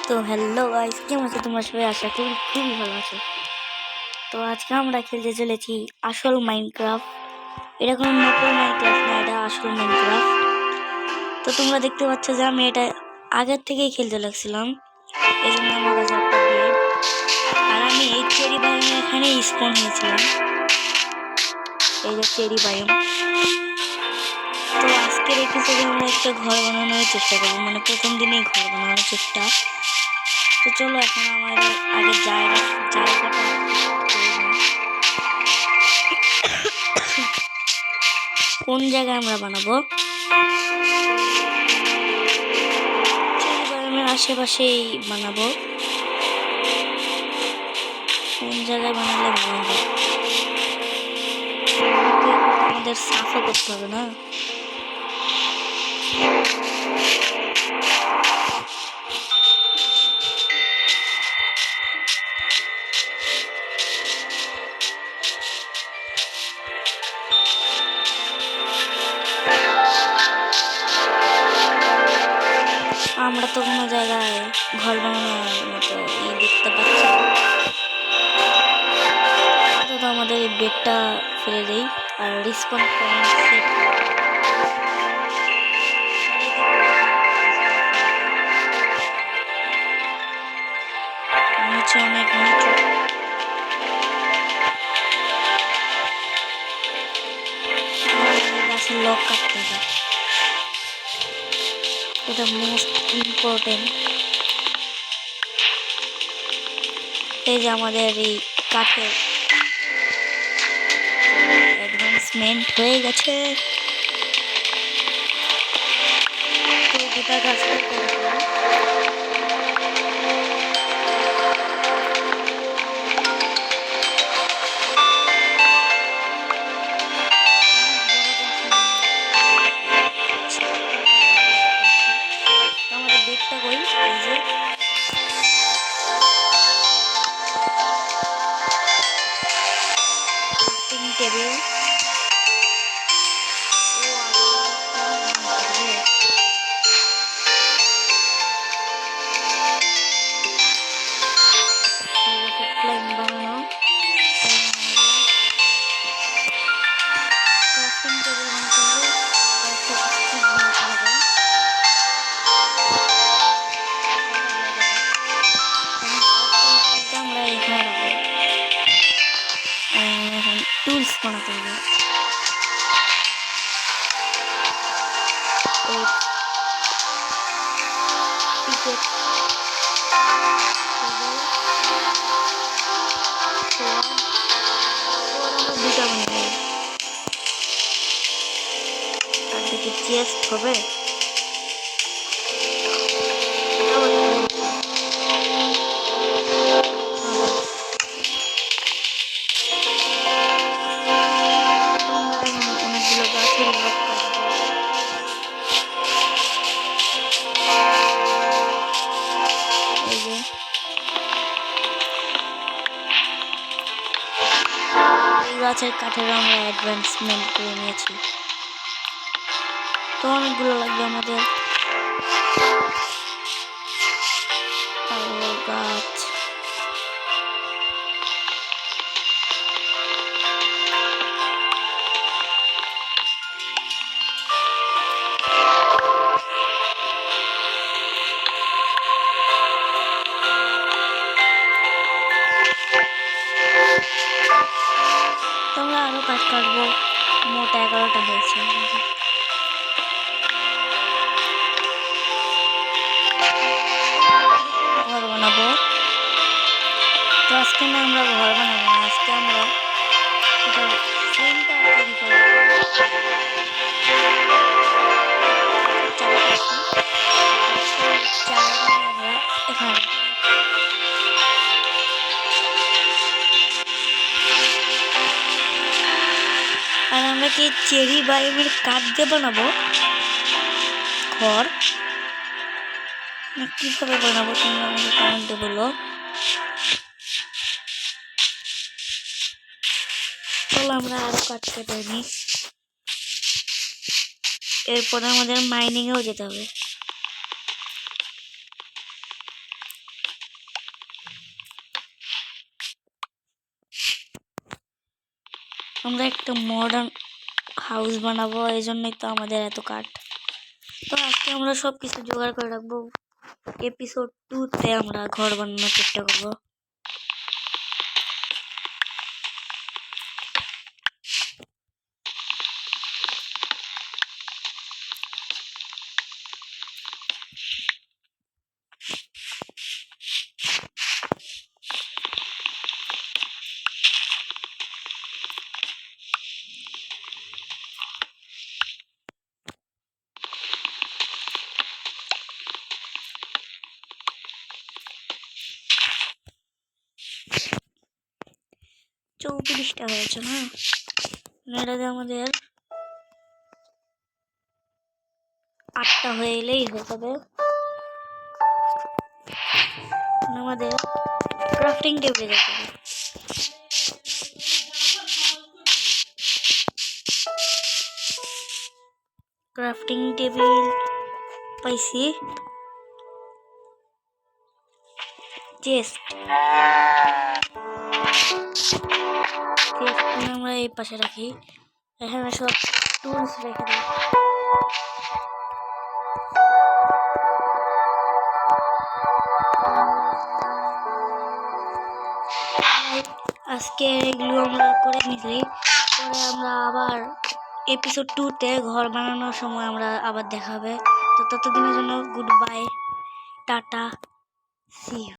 তো hello guys, কেমন আছো তোমরা সবাই? আশা করি খুবই ভালো আছো। তো আজকে আমরা খেলতে চলেছি আসল মাইনক্রাফট। এটা কোনো নকল মাইনক্রাফট না, এটা আসল মাইনক্রাফট। তো তোমরা দেখতে পাচ্ছ যে আমি এটা আগের থেকেই খেলতে লাগছিলাম, এই জন্য আমার কাছে একটা বেড। আর আমি এই চেরি বায়োমে এখানে স্পন হয়েছিলাম, এই যে চেরি বায়োম। তো আজকের এপিসোডে আমরা একটা ঘর বানানোর চেষ্টা করবো, মানে প্রথম দিনেই ঘর বানানোর চেষ্টা। তো চলো এখন আমাদের আগে জায়গাটা কোন জায়গায় আমরা বানাবো, আশেপাশেই বানাবো। কোন জায়গায় বানালে ভালো হবে? আমাদের সাফা করতে হবে না? আমরা তো কোনো জায়গায় ঘর বানানোর মতো দেখতে পাচ্ছি না। তো আমাদের এই বেডটা ফেলে দিই আর রিসপন পয়েন্ট সেট হচ্ছে অনেক নিচু। গাছের লক কাটতে হবে, এটা মোস্ট ইম্পর্টেন্ট। এই যে আমাদের এই কাঠের অ্যাডভান্সমেন্ট হয়ে গেছে। তো গোটা গাছটা আমাদের বেডটা কই, এই যে টেবিল। টুলস বানাতে হবে। দুটা বানাবো, আর দেখি চেস্ট হবে। অনেকগুলো গাছের লক কাটবো। এই যে এই গাছের কাঠের আমরা অ্যাডভান্সমেন্ট করে নিয়েছি। তো অনেকগুলো লাগবে আমাদের আরো গাছ। তোমরা আরো কাঠ কাটবো, মোট 11টা হয়েছে। ঘর বানাবো। তো আজকে না আমরা ঘর বানাবো না, আজকে আমরা এটা ফ্রেমটা তৈরি করবো। আমরা এখানে আর আমরা কি চেরি বায়োমের কাঠ দিয়ে বানাবো ঘর, না কিভাবে বানাবো তোমরা আমাকে কমেন্টে বলো। চলো আমরা আরো কাঠ কেটে নিই, এরপরে আমাদের মাইনিংয়েও যেতে হবে। আমরা একটা মডার্ন হাউস বানাবো, এই জন্যই তো আমাদের এত কাঠ। তো আজকে আমরা সব কিছু জোগাড় করে রাখবো, এপিসোড 2-তে আমরা ঘর বানানোর চেষ্টা করবো। চৌত্রিশটা হয়েছে না, এটাতে আমাদের 8টা হয়ে এলেই হয়ে যাবে। আমাদের ক্রাফটিং টেবিলে যেতে হবে। ক্রাফটিং টেবিল পাইছি, চেস্ট আমরা এই পাশে রাখি, এখানে সব টুলস রেখে দিই। আজকে এগুলো আমরা করে নিলি, পরে আমরা আবার এপিসোড 2-তে ঘর বানানোর সময় আমরা আবার দেখা হবে। তো ততদিনের জন্য goodbye, tata, see you.